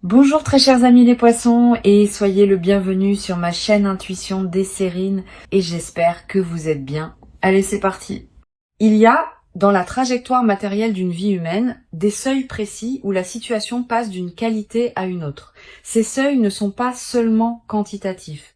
Bonjour très chers amis les poissons et soyez le bienvenu sur ma chaîne Intuition Desserine et j'espère que vous êtes bien. Allez, c'est parti. Il y a dans la trajectoire matérielle d'une vie humaine des seuils précis où la situation passe d'une qualité à une autre. Ces seuils ne sont pas seulement quantitatifs.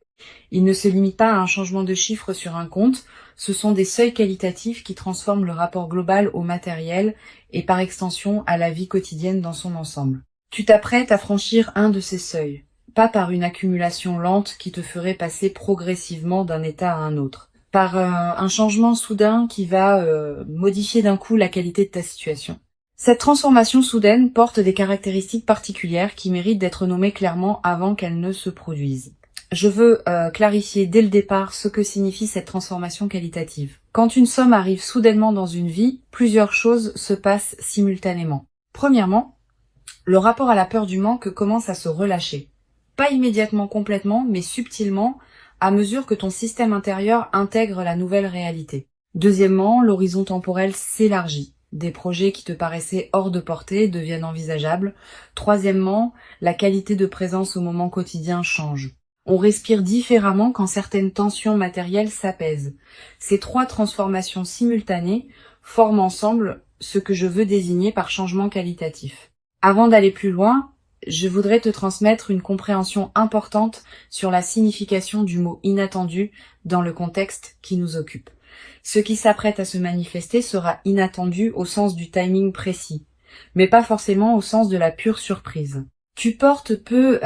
Ils ne se limitent pas à un changement de chiffre sur un compte, ce sont des seuils qualitatifs qui transforment le rapport global au matériel et par extension à la vie quotidienne dans son ensemble. Tu t'apprêtes à franchir un de ces seuils, pas par une accumulation lente qui te ferait passer progressivement d'un état à un autre, par un changement soudain qui va modifier d'un coup la qualité de ta situation. Cette transformation soudaine porte des caractéristiques particulières qui méritent d'être nommées clairement avant qu'elles ne se produisent. Je veux clarifier dès le départ ce que signifie cette transformation qualitative. Quand une somme arrive soudainement dans une vie, plusieurs choses se passent simultanément. Premièrement, le rapport à la peur du manque commence à se relâcher. Pas immédiatement complètement, mais subtilement, à mesure que ton système intérieur intègre la nouvelle réalité. Deuxièmement, l'horizon temporel s'élargit. Des projets qui te paraissaient hors de portée deviennent envisageables. Troisièmement, la qualité de présence au moment quotidien change. On respire différemment quand certaines tensions matérielles s'apaisent. Ces trois transformations simultanées forment ensemble ce que je veux désigner par changement qualitatif. Avant d'aller plus loin, je voudrais te transmettre une compréhension importante sur la signification du mot inattendu dans le contexte qui nous occupe. Ce qui s'apprête à se manifester sera inattendu au sens du timing précis, mais pas forcément au sens de la pure surprise. Tu portes peut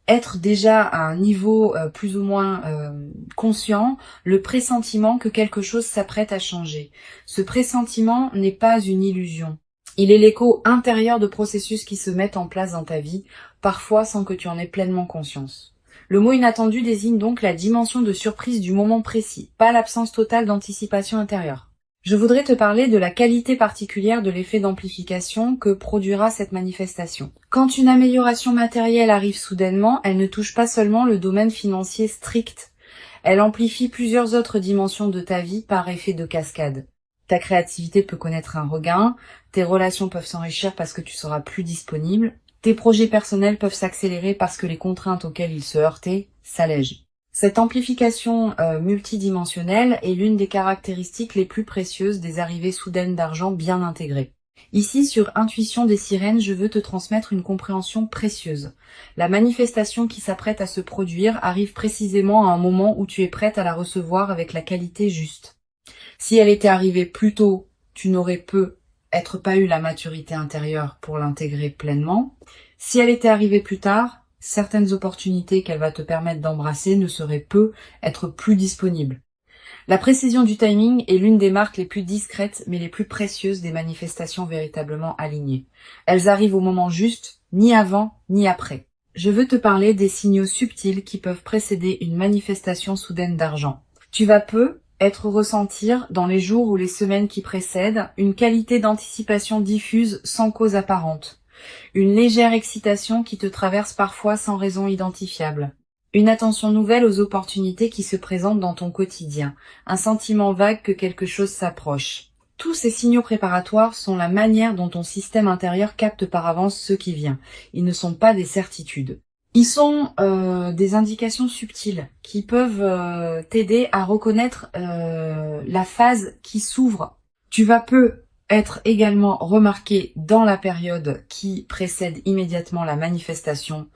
être déjà à un niveau plus ou moins conscient le pressentiment que quelque chose s'apprête à changer. Ce pressentiment n'est pas une illusion. Il est l'écho intérieur de processus qui se mettent en place dans ta vie, parfois sans que tu en aies pleinement conscience. Le mot inattendu désigne donc la dimension de surprise du moment précis, pas l'absence totale d'anticipation intérieure. Je voudrais te parler de la qualité particulière de l'effet d'amplification que produira cette manifestation. Quand une amélioration matérielle arrive soudainement, elle ne touche pas seulement le domaine financier strict, elle amplifie plusieurs autres dimensions de ta vie par effet de cascade. Ta créativité peut connaître un regain, tes relations peuvent s'enrichir parce que tu seras plus disponible, tes projets personnels peuvent s'accélérer parce que les contraintes auxquelles ils se heurtaient s'allègent. Cette amplification multidimensionnelle est l'une des caractéristiques les plus précieuses des arrivées soudaines d'argent bien intégrées. Ici, sur Intuition des sirènes, je veux te transmettre une compréhension précieuse. La manifestation qui s'apprête à se produire arrive précisément à un moment où tu es prête à la recevoir avec la qualité juste. Si elle était arrivée plus tôt, tu n'aurais peut-être pas eu la maturité intérieure pour l'intégrer pleinement. Si elle était arrivée plus tard, certaines opportunités qu'elle va te permettre d'embrasser ne seraient peut-être plus disponibles. La précision du timing est l'une des marques les plus discrètes mais les plus précieuses des manifestations véritablement alignées. Elles arrivent au moment juste, ni avant ni après. Je veux te parler des signaux subtils qui peuvent précéder une manifestation soudaine d'argent. Tu vas être ressentir dans les jours ou les semaines qui précèdent une qualité d'anticipation diffuse sans cause apparente, une légère excitation qui te traverse parfois sans raison identifiable, une attention nouvelle aux opportunités qui se présentent dans ton quotidien, un sentiment vague que quelque chose s'approche. Tous ces signaux préparatoires sont la manière dont ton système intérieur capte par avance ce qui vient. Ils ne sont pas des certitudes. Ils sont des indications subtiles qui peuvent t'aider à reconnaître la phase qui s'ouvre. Tu vas être également remarqué dans la période qui précède immédiatement la manifestation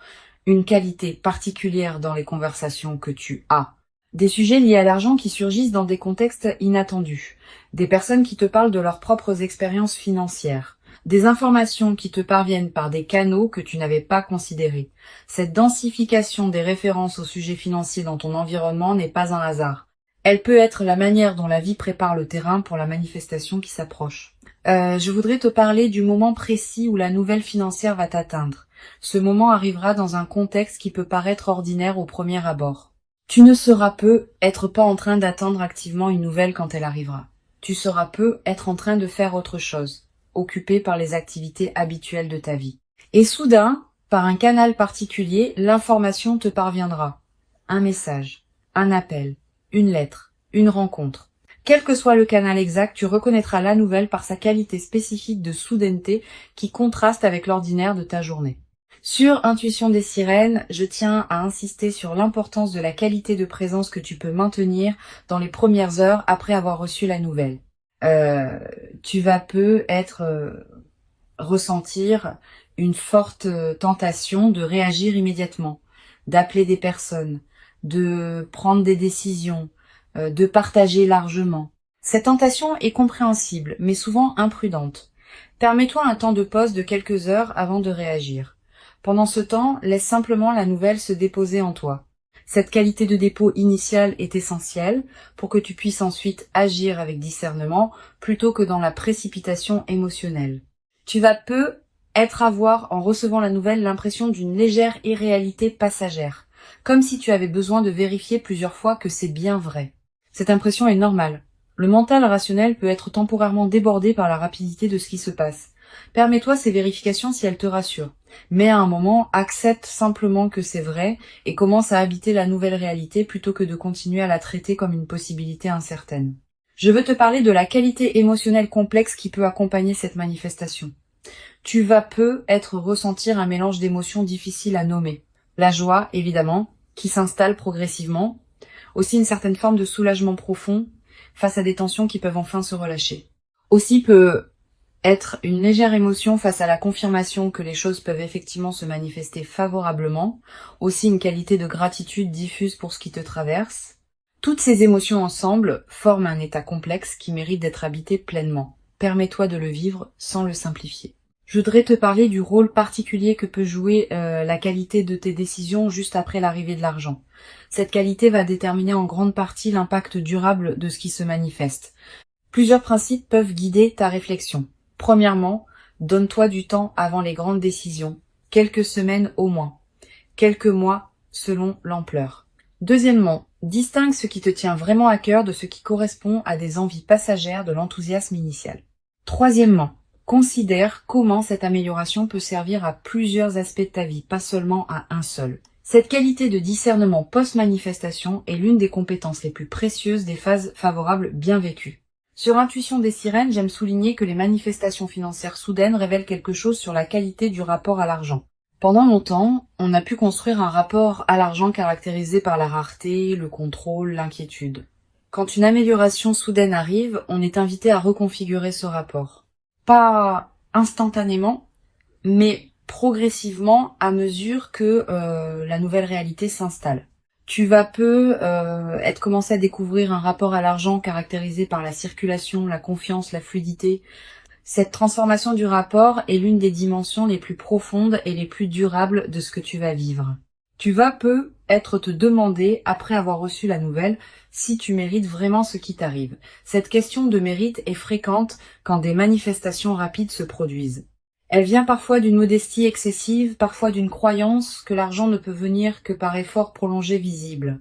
une qualité particulière dans les conversations que tu as. Des sujets liés à l'argent qui surgissent dans des contextes inattendus. Des personnes qui te parlent de leurs propres expériences financières. Des informations qui te parviennent par des canaux que tu n'avais pas considérés. Cette densification des références au sujet financier dans ton environnement n'est pas un hasard. Elle peut être la manière dont la vie prépare le terrain pour la manifestation qui s'approche. Je voudrais te parler du moment précis où la nouvelle financière va t'atteindre. Ce moment arrivera dans un contexte qui peut paraître ordinaire au premier abord. Tu ne seras peut-être pas en train d'attendre activement une nouvelle quand elle arrivera. Tu seras peut-être en train de faire autre chose, occupé par les activités habituelles de ta vie. Et soudain, par un canal particulier, l'information te parviendra. Un message, un appel, une lettre, une rencontre. Quel que soit le canal exact, tu reconnaîtras la nouvelle par sa qualité spécifique de soudaineté qui contraste avec l'ordinaire de ta journée. Sur Intuition des sirènes, je tiens à insister sur l'importance de la qualité de présence que tu peux maintenir dans les premières heures après avoir reçu la nouvelle. Tu vas ressentir une forte tentation de réagir immédiatement, d'appeler des personnes, de prendre des décisions, de partager largement. Cette tentation est compréhensible, mais souvent imprudente. Permets-toi un temps de pause de quelques heures avant de réagir. Pendant ce temps, laisse simplement la nouvelle se déposer en toi. Cette qualité de dépôt initiale est essentielle pour que tu puisses ensuite agir avec discernement plutôt que dans la précipitation émotionnelle. Tu vas avoir, en recevant la nouvelle, l'impression d'une légère irréalité passagère, comme si tu avais besoin de vérifier plusieurs fois que c'est bien vrai. Cette impression est normale. Le mental rationnel peut être temporairement débordé par la rapidité de ce qui se passe. Permets-toi ces vérifications si elles te rassurent. Mais à un moment, accepte simplement que c'est vrai et commence à habiter la nouvelle réalité plutôt que de continuer à la traiter comme une possibilité incertaine. Je veux te parler de la qualité émotionnelle complexe qui peut accompagner cette manifestation. Tu vas ressentir un mélange d'émotions difficiles à nommer. La joie, évidemment, qui s'installe progressivement. Aussi une certaine forme de soulagement profond face à des tensions qui peuvent enfin se relâcher. Aussi peut être une légère émotion face à la confirmation que les choses peuvent effectivement se manifester favorablement. Aussi une qualité de gratitude diffuse pour ce qui te traverse. Toutes ces émotions ensemble forment un état complexe qui mérite d'être habité pleinement. Permets-toi de le vivre sans le simplifier. Je voudrais te parler du rôle particulier que peut jouer la qualité de tes décisions juste après l'arrivée de l'argent. Cette qualité va déterminer en grande partie l'impact durable de ce qui se manifeste. Plusieurs principes peuvent guider ta réflexion. Premièrement, donne-toi du temps avant les grandes décisions, quelques semaines au moins, quelques mois selon l'ampleur. Deuxièmement, distingue ce qui te tient vraiment à cœur de ce qui correspond à des envies passagères de l'enthousiasme initial. Troisièmement, considère comment cette amélioration peut servir à plusieurs aspects de ta vie, pas seulement à un seul. Cette qualité de discernement post-manifestation est l'une des compétences les plus précieuses des phases favorables bien vécues. Sur Intuition des sirènes, j'aime souligner que les manifestations financières soudaines révèlent quelque chose sur la qualité du rapport à l'argent. Pendant longtemps, on a pu construire un rapport à l'argent caractérisé par la rareté, le contrôle, l'inquiétude. Quand une amélioration soudaine arrive, on est invité à reconfigurer ce rapport. Pas instantanément, mais progressivement à mesure que la nouvelle réalité s'installe. Tu vas être commencé à découvrir un rapport à l'argent caractérisé par la circulation, la confiance, la fluidité. Cette transformation du rapport est l'une des dimensions les plus profondes et les plus durables de ce que tu vas vivre. Tu vas te demander, après avoir reçu la nouvelle, si tu mérites vraiment ce qui t'arrive. Cette question de mérite est fréquente quand des manifestations rapides se produisent. Elle vient parfois d'une modestie excessive, parfois d'une croyance que l'argent ne peut venir que par effort prolongé visible.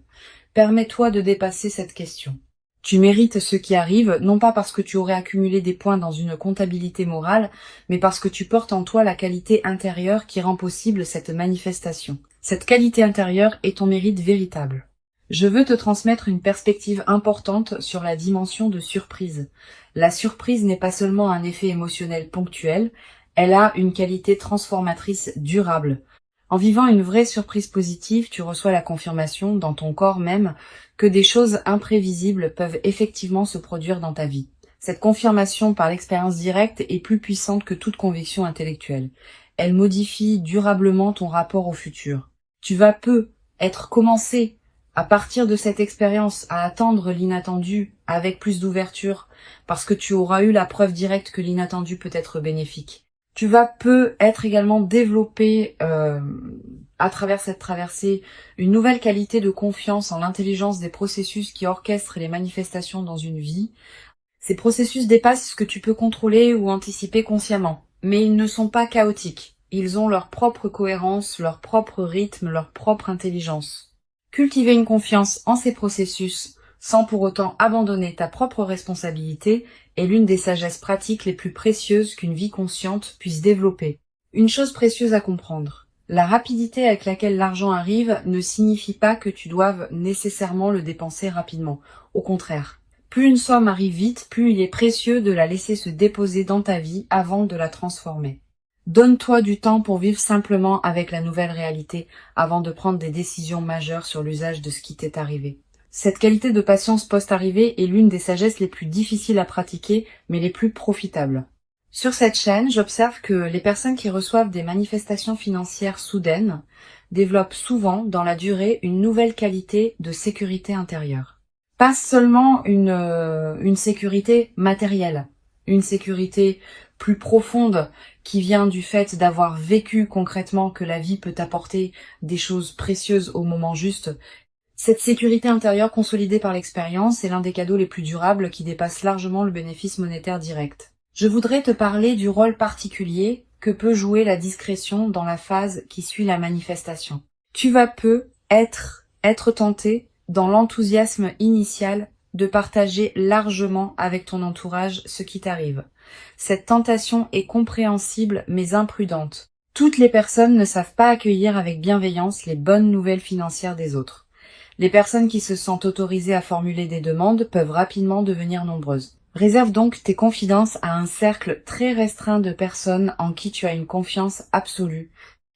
Permets-toi de dépasser cette question. Tu mérites ce qui arrive, non pas parce que tu aurais accumulé des points dans une comptabilité morale, mais parce que tu portes en toi la qualité intérieure qui rend possible cette manifestation. Cette qualité intérieure est ton mérite véritable. Je veux te transmettre une perspective importante sur la dimension de surprise. La surprise n'est pas seulement un effet émotionnel ponctuel, elle a une qualité transformatrice durable. En vivant une vraie surprise positive, tu reçois la confirmation, dans ton corps même, que des choses imprévisibles peuvent effectivement se produire dans ta vie. Cette confirmation par l'expérience directe est plus puissante que toute conviction intellectuelle. Elle modifie durablement ton rapport au futur. Tu vas commencer, à partir de cette expérience, à attendre l'inattendu avec plus d'ouverture, parce que tu auras eu la preuve directe que l'inattendu peut être bénéfique. Tu vas être également développé à travers cette traversée une nouvelle qualité de confiance en l'intelligence des processus qui orchestrent les manifestations dans une vie. Ces processus dépassent ce que tu peux contrôler ou anticiper consciemment, mais ils ne sont pas chaotiques. Ils ont leur propre cohérence, leur propre rythme, leur propre intelligence. Cultiver une confiance en ces processus sans pour autant abandonner ta propre responsabilité est l'une des sagesses pratiques les plus précieuses qu'une vie consciente puisse développer. Une chose précieuse à comprendre. La rapidité avec laquelle l'argent arrive ne signifie pas que tu doives nécessairement le dépenser rapidement. Au contraire. Plus une somme arrive vite, plus il est précieux de la laisser se déposer dans ta vie avant de la transformer. Donne-toi du temps pour vivre simplement avec la nouvelle réalité avant de prendre des décisions majeures sur l'usage de ce qui t'est arrivé. Cette qualité de patience post-arrivée est l'une des sagesses les plus difficiles à pratiquer, mais les plus profitables. Sur cette chaîne, j'observe que les personnes qui reçoivent des manifestations financières soudaines développent souvent, dans la durée, une nouvelle qualité de sécurité intérieure. Pas seulement une sécurité matérielle, une sécurité plus profonde qui vient du fait d'avoir vécu concrètement que la vie peut apporter des choses précieuses au moment juste. Cette sécurité intérieure consolidée par l'expérience est l'un des cadeaux les plus durables qui dépasse largement le bénéfice monétaire direct. Je voudrais te parler du rôle particulier que peut jouer la discrétion dans la phase qui suit la manifestation. Tu vas peu être tenté dans l'enthousiasme initial de partager largement avec ton entourage ce qui t'arrive. Cette tentation est compréhensible mais imprudente. Toutes les personnes ne savent pas accueillir avec bienveillance les bonnes nouvelles financières des autres. Les personnes qui se sentent autorisées à formuler des demandes peuvent rapidement devenir nombreuses. Réserve donc tes confidences à un cercle très restreint de personnes en qui tu as une confiance absolue.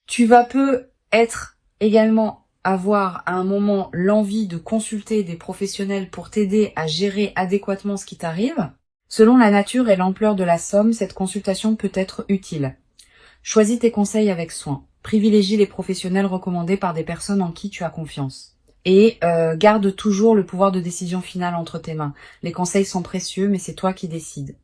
Tu vas peu être également avoir à un moment l'envie de consulter des professionnels pour t'aider à gérer adéquatement ce qui t'arrive. Selon la nature et l'ampleur de la somme, cette consultation peut être utile. Choisis tes conseils avec soin. Privilégie les professionnels recommandés par des personnes en qui tu as confiance. Et garde toujours le pouvoir de décision finale entre tes mains. Les conseils sont précieux, mais c'est toi qui décides.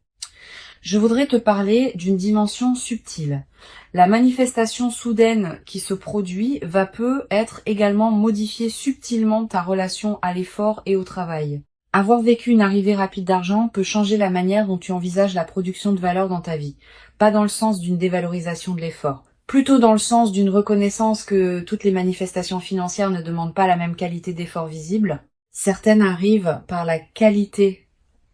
Je voudrais te parler d'une dimension subtile. La manifestation soudaine qui se produit va peu être également modifier subtilement ta relation à l'effort et au travail. Avoir vécu une arrivée rapide d'argent peut changer la manière dont tu envisages la production de valeur dans ta vie. Pas dans le sens d'une dévalorisation de l'effort. Plutôt dans le sens d'une reconnaissance que toutes les manifestations financières ne demandent pas la même qualité d'effort visible. Certaines arrivent par la qualité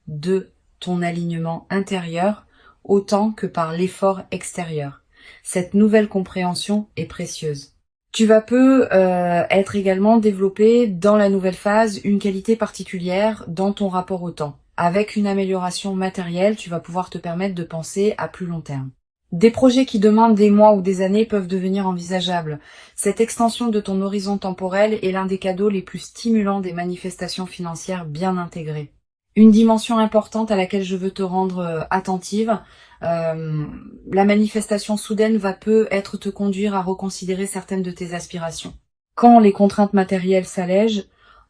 de ton alignement intérieur autant que par l'effort extérieur. Cette nouvelle compréhension est précieuse. Tu vas peu être également développé dans la nouvelle phase une qualité particulière dans ton rapport au temps. Avec une amélioration matérielle, tu vas pouvoir te permettre de penser à plus long terme. Des projets qui demandent des mois ou des années peuvent devenir envisageables. Cette extension de ton horizon temporel est l'un des cadeaux les plus stimulants des manifestations financières bien intégrées. Une dimension importante à laquelle je veux te rendre attentive, la manifestation soudaine va peu être te conduire à reconsidérer certaines de tes aspirations. Quand les contraintes matérielles s'allègent,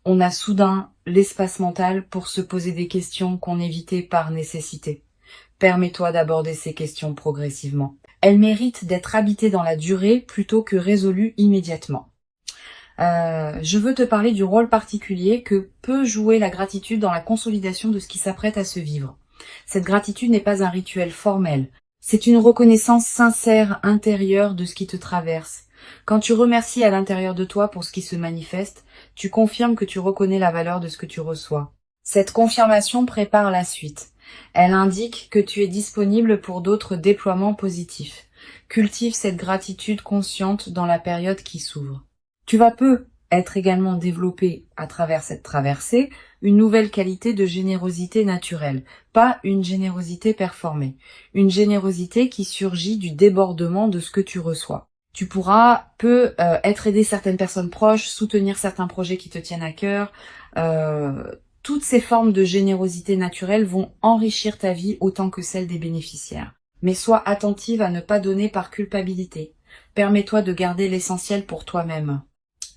on a soudain l'espace mental pour se poser des questions qu'on évitait par nécessité. Permets-toi d'aborder ces questions progressivement. Elles méritent d'être habitées dans la durée plutôt que résolues immédiatement. Je veux te parler du rôle particulier que peut jouer la gratitude dans la consolidation de ce qui s'apprête à se vivre. Cette gratitude n'est pas un rituel formel. C'est une reconnaissance sincère intérieure de ce qui te traverse. Quand tu remercies à l'intérieur de toi pour ce qui se manifeste, tu confirmes que tu reconnais la valeur de ce que tu reçois. Cette confirmation prépare la suite. Elle indique que tu es disponible pour d'autres déploiements positifs. Cultive cette gratitude consciente dans la période qui s'ouvre. Tu vas peu être également développé à travers cette traversée une nouvelle qualité de générosité naturelle, pas une générosité performée, une générosité qui surgit du débordement de ce que tu reçois. Tu pourras peu être aider certaines personnes proches, soutenir certains projets qui te tiennent à cœur. Toutes ces formes de générosité naturelle vont enrichir ta vie autant que celle des bénéficiaires. Mais sois attentive à ne pas donner par culpabilité. Permets-toi de garder l'essentiel pour toi-même.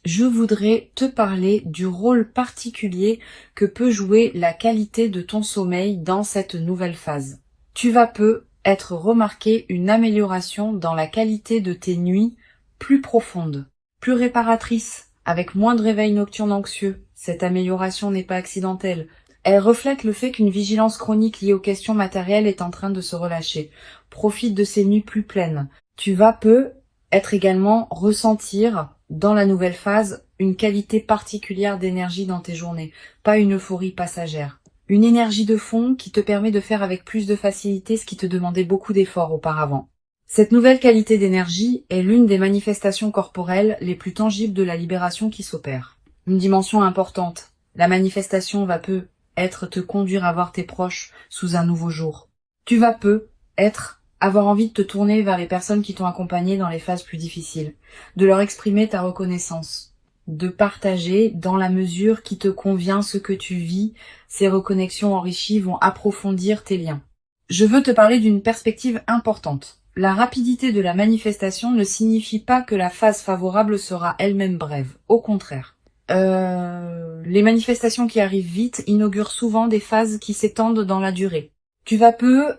Je voudrais te parler du rôle particulier que peut jouer la qualité de ton sommeil dans cette nouvelle phase. Tu vas peu être remarqué une amélioration dans la qualité de tes nuits plus profondes, plus réparatrices, avec moins de réveils nocturnes anxieux. Cette amélioration n'est pas accidentelle. Elle reflète le fait qu'une vigilance chronique liée aux questions matérielles est en train de se relâcher. Profite de ces nuits plus pleines. Tu vas peu être également ressentir dans la nouvelle phase une qualité particulière d'énergie dans tes journées, pas une euphorie passagère. Une énergie de fond qui te permet de faire avec plus de facilité ce qui te demandait beaucoup d'efforts auparavant. Cette nouvelle qualité d'énergie est l'une des manifestations corporelles les plus tangibles de la libération qui s'opère. Une dimension importante. La manifestation va peu être te conduire à voir tes proches sous un nouveau jour. Tu vas peu être avoir envie de te tourner vers les personnes qui t'ont accompagné dans les phases plus difficiles, de leur exprimer ta reconnaissance, de partager dans la mesure qui te convient ce que tu vis. Ces reconnexions enrichies vont approfondir tes liens. Je veux te parler d'une perspective importante. La rapidité de la manifestation ne signifie pas que la phase favorable sera elle-même brève. Au contraire. Les manifestations qui arrivent vite inaugurent souvent des phases qui s'étendent dans la durée. Tu vas peu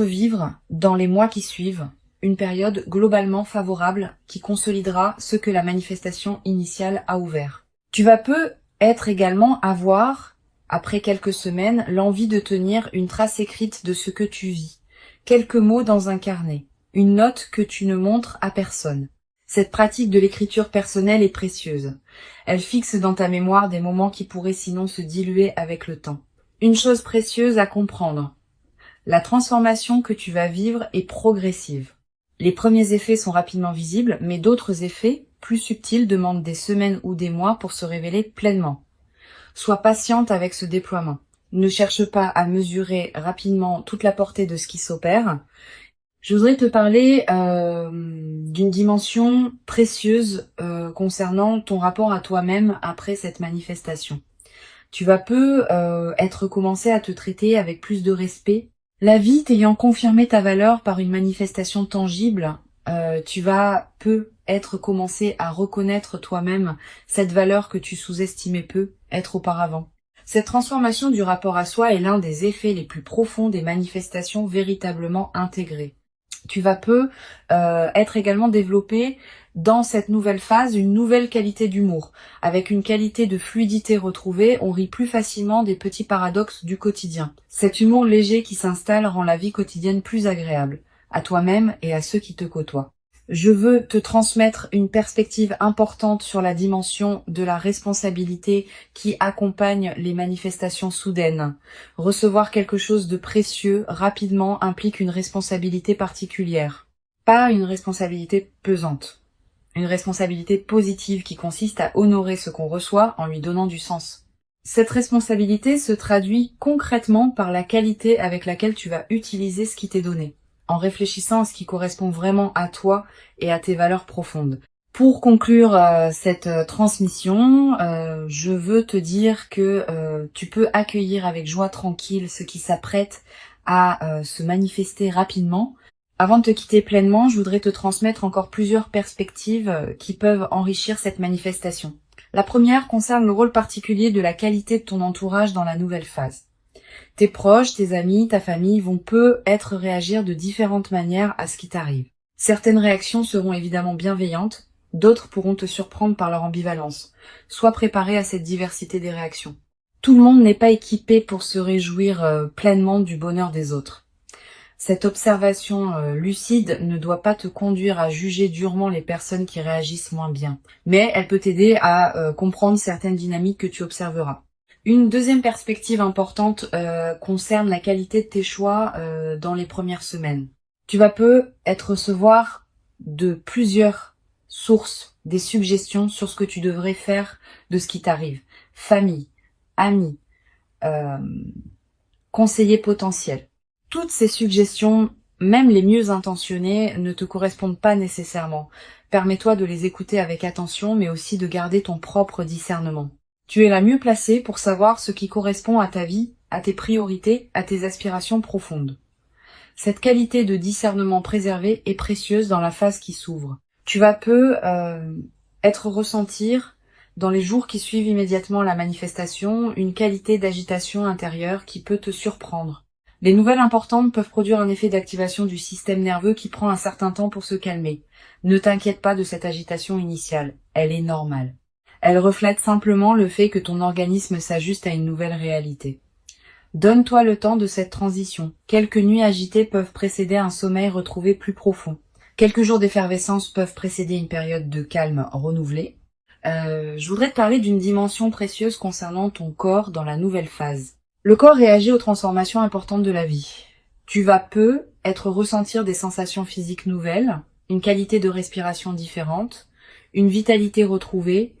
vivre, dans les mois qui suivent, une période globalement favorable qui consolidera ce que la manifestation initiale a ouvert. Tu vas peu également avoir, après quelques semaines, l'envie de tenir une trace écrite de ce que tu vis. Quelques mots dans un carnet, une note que tu ne montres à personne. Cette pratique de l'écriture personnelle est précieuse. Elle fixe dans ta mémoire des moments qui pourraient sinon se diluer avec le temps. Une chose précieuse à comprendre. La transformation que tu vas vivre est progressive. Les premiers effets sont rapidement visibles, mais d'autres effets, plus subtils, demandent des semaines ou des mois pour se révéler pleinement. Sois patiente avec ce déploiement. Ne cherche pas à mesurer rapidement toute la portée de ce qui s'opère. Je voudrais te parler d'une dimension précieuse concernant ton rapport à toi-même après cette manifestation. Tu vas peu commencé à te traiter avec plus de respect. La vie t'ayant confirmé ta valeur par une manifestation tangible, tu vas peu commencé à reconnaître toi-même cette valeur que tu sous-estimais peu être auparavant. Cette transformation du rapport à soi est l'un des effets les plus profonds des manifestations véritablement intégrées. Tu vas peu être également développé dans cette nouvelle phase une nouvelle qualité d'humour. Avec une qualité de fluidité retrouvée, on rit plus facilement des petits paradoxes du quotidien. Cet humour léger qui s'installe rend la vie quotidienne plus agréable, à toi-même et à ceux qui te côtoient. Je veux te transmettre une perspective importante sur la dimension de la responsabilité qui accompagne les manifestations soudaines. Recevoir quelque chose de précieux rapidement implique une responsabilité particulière. Pas une responsabilité pesante. Une responsabilité positive qui consiste à honorer ce qu'on reçoit en lui donnant du sens. Cette responsabilité se traduit concrètement par la qualité avec laquelle tu vas utiliser ce qui t'est donné, en réfléchissant à ce qui correspond vraiment à toi et à tes valeurs profondes. Pour conclure cette transmission, je veux te dire que tu peux accueillir avec joie tranquille ce qui s'apprête à se manifester rapidement. Avant de te quitter pleinement, je voudrais te transmettre encore plusieurs perspectives qui peuvent enrichir cette manifestation. La première concerne le rôle particulier de la qualité de ton entourage dans la nouvelle phase. Tes proches, tes amis, ta famille vont peu réagir de différentes manières à ce qui t'arrive. Certaines réactions seront évidemment bienveillantes, d'autres pourront te surprendre par leur ambivalence. Sois préparé à cette diversité des réactions. Tout le monde n'est pas équipé pour se réjouir pleinement du bonheur des autres. Cette observation lucide ne doit pas te conduire à juger durement les personnes qui réagissent moins bien, mais elle peut t'aider à comprendre certaines dynamiques que tu observeras. Une deuxième perspective importante concerne la qualité de tes choix dans les premières semaines. Tu vas peu recevoir de plusieurs sources des suggestions sur ce que tu devrais faire de ce qui t'arrive. Famille, amis, conseillers potentiels. Toutes ces suggestions, même les mieux intentionnées, ne te correspondent pas nécessairement. Permets-toi de les écouter avec attention, mais aussi de garder ton propre discernement. Tu es la mieux placée pour savoir ce qui correspond à ta vie, à tes priorités, à tes aspirations profondes. Cette qualité de discernement préservé est précieuse dans la phase qui s'ouvre. Tu vas peu ressentir, dans les jours qui suivent immédiatement la manifestation, une qualité d'agitation intérieure qui peut te surprendre. Les nouvelles importantes peuvent produire un effet d'activation du système nerveux qui prend un certain temps pour se calmer. Ne t'inquiète pas de cette agitation initiale, elle est normale. Elle reflète simplement le fait que ton organisme s'ajuste à une nouvelle réalité. Donne-toi le temps de cette transition. Quelques nuits agitées peuvent précéder un sommeil retrouvé plus profond. Quelques jours d'effervescence peuvent précéder une période de calme renouvelée. Je voudrais te parler d'une dimension précieuse concernant ton corps dans la nouvelle phase. Le corps réagit aux transformations importantes de la vie. Tu vas peu ressentir des sensations physiques nouvelles, une qualité de respiration différente, une vitalité retrouvée,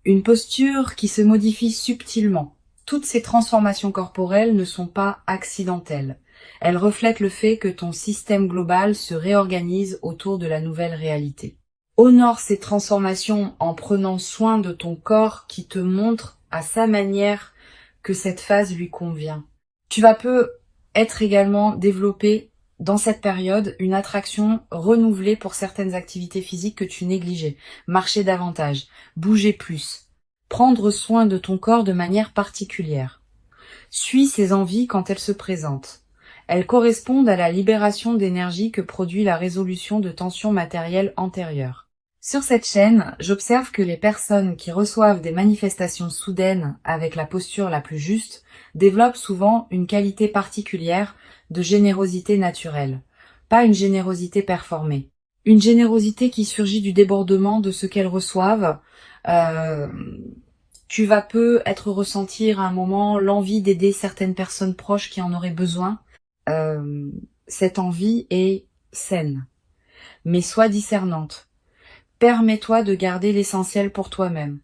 une posture qui se modifie subtilement. Toutes ces transformations corporelles ne sont pas accidentelles. Elle reflète le fait que ton système global se réorganise autour de la nouvelle réalité. Honore ces transformations en prenant soin de ton corps qui te montre à sa manière que cette phase lui convient. Tu vas peu être également développé dans cette période une attraction renouvelée pour certaines activités physiques que tu négligeais. Marcher davantage, bouger plus, prendre soin de ton corps de manière particulière. Suis ses envies quand elles se présentent. Elles correspondent à la libération d'énergie que produit la résolution de tensions matérielles antérieures. Sur cette chaîne, j'observe que les personnes qui reçoivent des manifestations soudaines avec la posture la plus juste développent souvent une qualité particulière de générosité naturelle, pas une générosité performée. Une générosité qui surgit du débordement de ce qu'elles reçoivent. Tu vas peu être ressentir à un moment l'envie d'aider certaines personnes proches qui en auraient besoin. Cette envie est saine, mais sois discernante. Permets-toi de garder l'essentiel pour toi-même.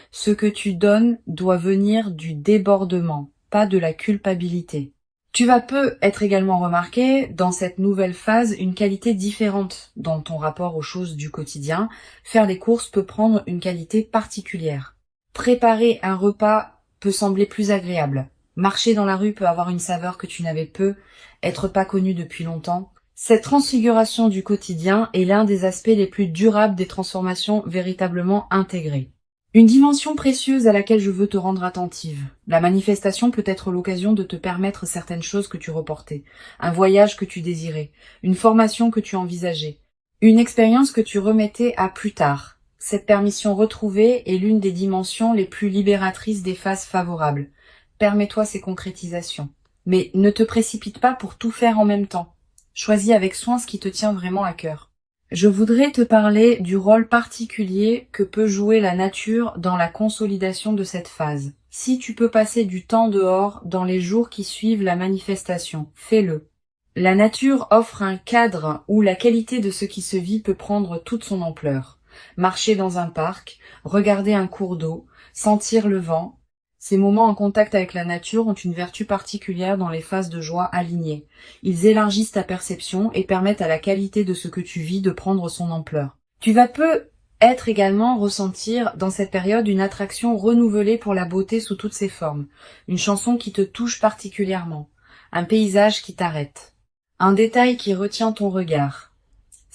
Ce que tu donnes doit venir du débordement, pas de la culpabilité. Tu vas peu être également remarqué dans cette nouvelle phase une qualité différente dans ton rapport aux choses du quotidien. Faire les courses peut prendre une qualité particulière. Préparer un repas peut sembler plus agréable. Marcher dans la rue peut avoir une saveur que tu n'avais peu, être pas connu depuis longtemps. Cette transfiguration du quotidien est l'un des aspects les plus durables des transformations véritablement intégrées. Une dimension précieuse à laquelle je veux te rendre attentive. La manifestation peut être l'occasion de te permettre certaines choses que tu reportais, un voyage que tu désirais, une formation que tu envisageais, une expérience que tu remettais à plus tard. Cette permission retrouvée est l'une des dimensions les plus libératrices des phases favorables. Permets-toi ces concrétisations. Mais ne te précipite pas pour tout faire en même temps. Choisis avec soin ce qui te tient vraiment à cœur. Je voudrais te parler du rôle particulier que peut jouer la nature dans la consolidation de cette phase. Si tu peux passer du temps dehors dans les jours qui suivent la manifestation, fais-le. La nature offre un cadre où la qualité de ce qui se vit peut prendre toute son ampleur. Marcher dans un parc, regarder un cours d'eau, sentir le vent. Ces moments en contact avec la nature ont une vertu particulière dans les phases de joie alignées. Ils élargissent ta perception et permettent à la qualité de ce que tu vis de prendre son ampleur. Tu vas peu être également ressentir dans cette période une attraction renouvelée pour la beauté sous toutes ses formes, une chanson qui te touche particulièrement, un paysage qui t'arrête, un détail qui retient ton regard.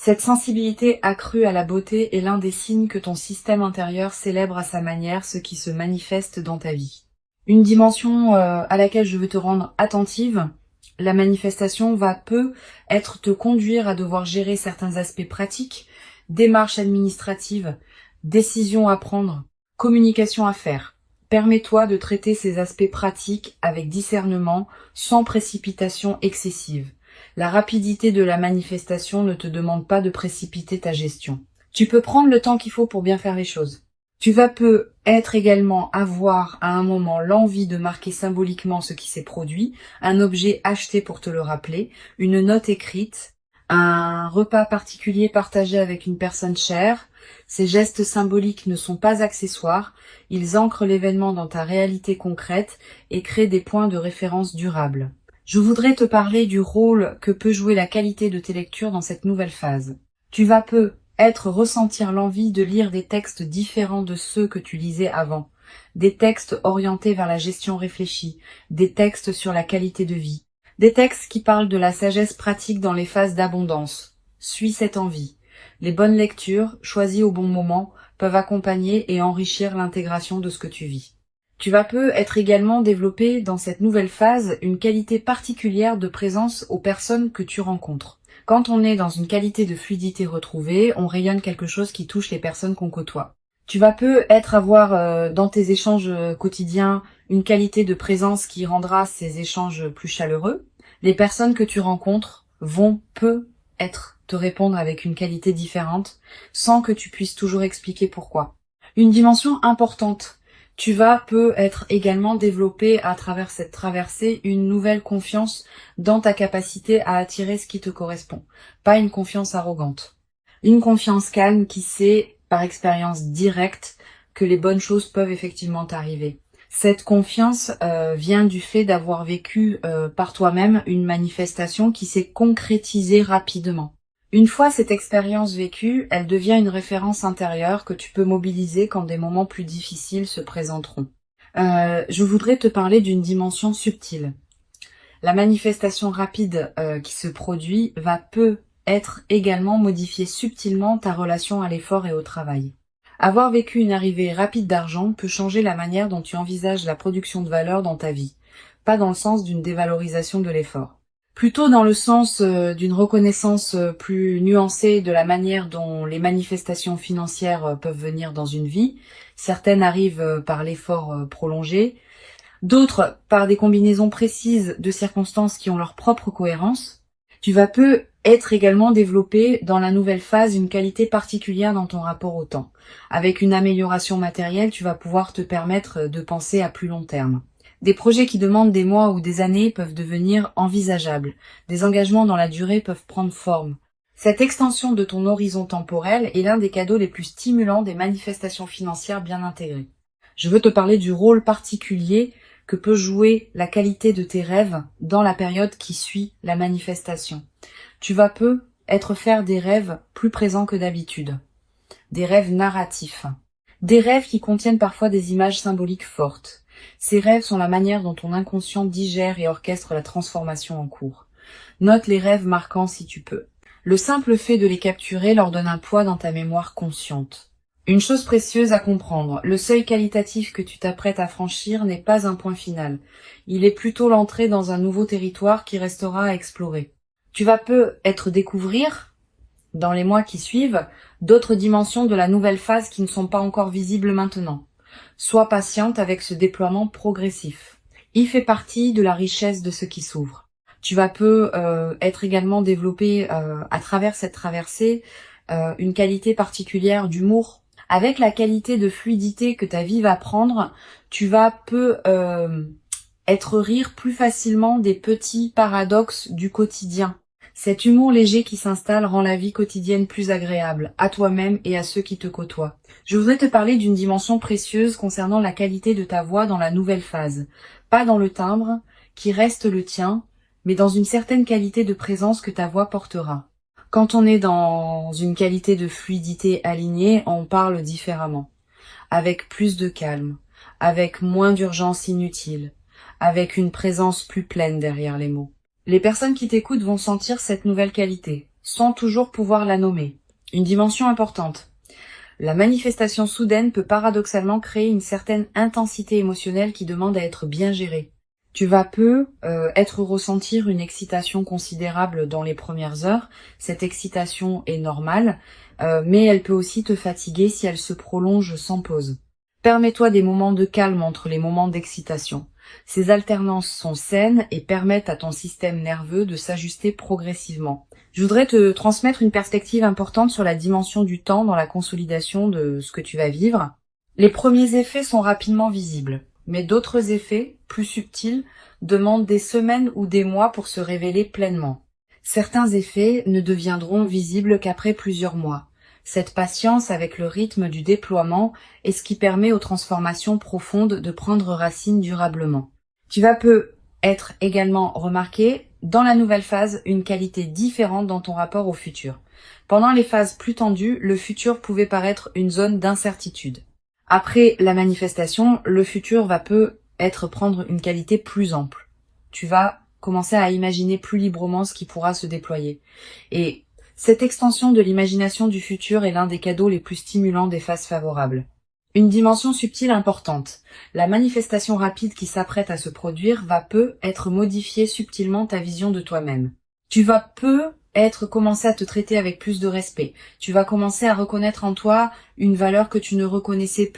Cette sensibilité accrue à la beauté est l'un des signes que ton système intérieur célèbre à sa manière ce qui se manifeste dans ta vie. Une dimension à laquelle je veux te rendre attentive, la manifestation va peu être te conduire à devoir gérer certains aspects pratiques, démarches administratives, décisions à prendre, communication à faire. Permets-toi de traiter ces aspects pratiques avec discernement, sans précipitation excessive. La rapidité de la manifestation ne te demande pas de précipiter ta gestion. Tu peux prendre le temps qu'il faut pour bien faire les choses. Tu vas peu être également avoir à un moment l'envie de marquer symboliquement ce qui s'est produit, un objet acheté pour te le rappeler, une note écrite, un repas particulier partagé avec une personne chère. Ces gestes symboliques ne sont pas accessoires, ils ancrent l'événement dans ta réalité concrète et créent des points de référence durables. Je voudrais te parler du rôle que peut jouer la qualité de tes lectures dans cette nouvelle phase. Tu vas peu ressentir l'envie de lire des textes différents de ceux que tu lisais avant, des textes orientés vers la gestion réfléchie, des textes sur la qualité de vie, des textes qui parlent de la sagesse pratique dans les phases d'abondance. Suis cette envie. Les bonnes lectures, choisies au bon moment, peuvent accompagner et enrichir l'intégration de ce que tu vis. Tu vas peu être également développé dans cette nouvelle phase une qualité particulière de présence aux personnes que tu rencontres. Quand on est dans une qualité de fluidité retrouvée, on rayonne quelque chose qui touche les personnes qu'on côtoie. Tu vas peu avoir dans tes échanges quotidiens une qualité de présence qui rendra ces échanges plus chaleureux. Les personnes que tu rencontres vont peu te répondre avec une qualité différente sans que tu puisses toujours expliquer pourquoi. Une dimension importante. Tu vas peu être également développé à travers cette traversée une nouvelle confiance dans ta capacité à attirer ce qui te correspond. Pas une confiance arrogante. Une confiance calme qui sait, par expérience directe, que les bonnes choses peuvent effectivement t'arriver. Cette confiance vient du fait d'avoir vécu par toi-même une manifestation qui s'est concrétisée rapidement. Une fois cette expérience vécue, elle devient une référence intérieure que tu peux mobiliser quand des moments plus difficiles se présenteront. Je voudrais te parler d'une dimension subtile. La manifestation rapide qui se produit peut être également modifier subtilement ta relation à l'effort et au travail. Avoir vécu une arrivée rapide d'argent peut changer la manière dont tu envisages la production de valeur dans ta vie, pas dans le sens d'une dévalorisation de l'effort. Plutôt dans le sens d'une reconnaissance plus nuancée de la manière dont les manifestations financières peuvent venir dans une vie. Certaines arrivent par l'effort prolongé, d'autres par des combinaisons précises de circonstances qui ont leur propre cohérence. Tu vas peu être également développé dans la nouvelle phase une qualité particulière dans ton rapport au temps. Avec une amélioration matérielle, tu vas pouvoir te permettre de penser à plus long terme. Des projets qui demandent des mois ou des années peuvent devenir envisageables. Des engagements dans la durée peuvent prendre forme. Cette extension de ton horizon temporel est l'un des cadeaux les plus stimulants des manifestations financières bien intégrées. Je veux te parler du rôle particulier que peut jouer la qualité de tes rêves dans la période qui suit la manifestation. Tu vas faire des rêves plus présents que d'habitude. Des rêves narratifs. Des rêves qui contiennent parfois des images symboliques fortes. Ces rêves sont la manière dont ton inconscient digère et orchestre la transformation en cours. Note les rêves marquants si tu peux. Le simple fait de les capturer leur donne un poids dans ta mémoire consciente. Une chose précieuse à comprendre, le seuil qualitatif que tu t'apprêtes à franchir n'est pas un point final. Il est plutôt l'entrée dans un nouveau territoire qui restera à explorer. Tu vas peut-être découvrir, dans les mois qui suivent, d'autres dimensions de la nouvelle phase qui ne sont pas encore visibles maintenant. Sois patiente avec ce déploiement progressif. Il fait partie de la richesse de ce qui s'ouvre. Tu vas être également développé à travers cette traversée une qualité particulière d'humour. Avec la qualité de fluidité que ta vie va prendre, tu vas être rire plus facilement des petits paradoxes du quotidien. Cet humour léger qui s'installe rend la vie quotidienne plus agréable, à toi-même et à ceux qui te côtoient. Je voudrais te parler d'une dimension précieuse concernant la qualité de ta voix dans la nouvelle phase. Pas dans le timbre, qui reste le tien, mais dans une certaine qualité de présence que ta voix portera. Quand on est dans une qualité de fluidité alignée, on parle différemment, avec plus de calme, avec moins d'urgence inutile, avec une présence plus pleine derrière les mots. Les personnes qui t'écoutent vont sentir cette nouvelle qualité, sans toujours pouvoir la nommer. Une dimension importante. La manifestation soudaine peut paradoxalement créer une certaine intensité émotionnelle qui demande à être bien gérée. Tu vas ressentir une excitation considérable dans les premières heures. Cette excitation est normale, mais elle peut aussi te fatiguer si elle se prolonge sans pause. Permets-toi des moments de calme entre les moments d'excitation. Ces alternances sont saines et permettent à ton système nerveux de s'ajuster progressivement. Je voudrais te transmettre une perspective importante sur la dimension du temps dans la consolidation de ce que tu vas vivre. Les premiers effets sont rapidement visibles, mais d'autres effets, plus subtils, demandent des semaines ou des mois pour se révéler pleinement. Certains effets ne deviendront visibles qu'après plusieurs mois. Cette patience avec le rythme du déploiement est ce qui permet aux transformations profondes de prendre racine durablement. Tu vas être également remarqué dans la nouvelle phase une qualité différente dans ton rapport au futur. Pendant les phases plus tendues, le futur pouvait paraître une zone d'incertitude. Après la manifestation, le futur va prendre une qualité plus ample. Tu vas commencer à imaginer plus librement ce qui pourra se déployer. Et cette extension de l'imagination du futur est l'un des cadeaux les plus stimulants des phases favorables. Une dimension subtile importante. La manifestation rapide qui s'apprête à se produire va être modifier subtilement ta vision de toi-même. Tu vas commencer à te traiter avec plus de respect. Tu vas commencer à reconnaître en toi une valeur que tu ne reconnaissais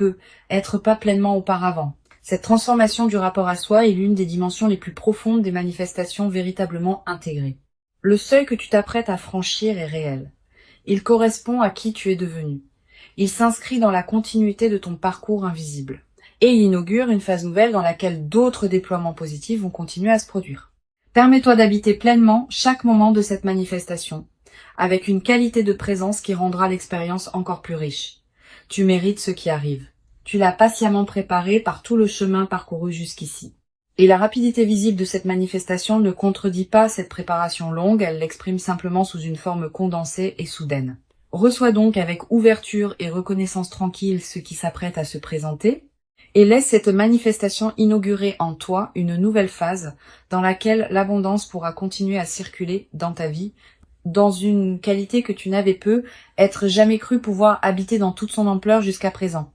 être pas pleinement auparavant. Cette transformation du rapport à soi est l'une des dimensions les plus profondes des manifestations véritablement intégrées. Le seuil que tu t'apprêtes à franchir est réel. Il correspond à qui tu es devenu. Il s'inscrit dans la continuité de ton parcours invisible. Et il inaugure une phase nouvelle dans laquelle d'autres déploiements positifs vont continuer à se produire. Permets-toi d'habiter pleinement chaque moment de cette manifestation, avec une qualité de présence qui rendra l'expérience encore plus riche. Tu mérites ce qui arrive. Tu l'as patiemment préparé par tout le chemin parcouru jusqu'ici. Et la rapidité visible de cette manifestation ne contredit pas cette préparation longue, elle l'exprime simplement sous une forme condensée et soudaine. Reçois donc avec ouverture et reconnaissance tranquille ce qui s'apprête à se présenter, et laisse cette manifestation inaugurer en toi une nouvelle phase dans laquelle l'abondance pourra continuer à circuler dans ta vie, dans une qualité que tu n'avais peu, être jamais cru pouvoir habiter dans toute son ampleur jusqu'à présent.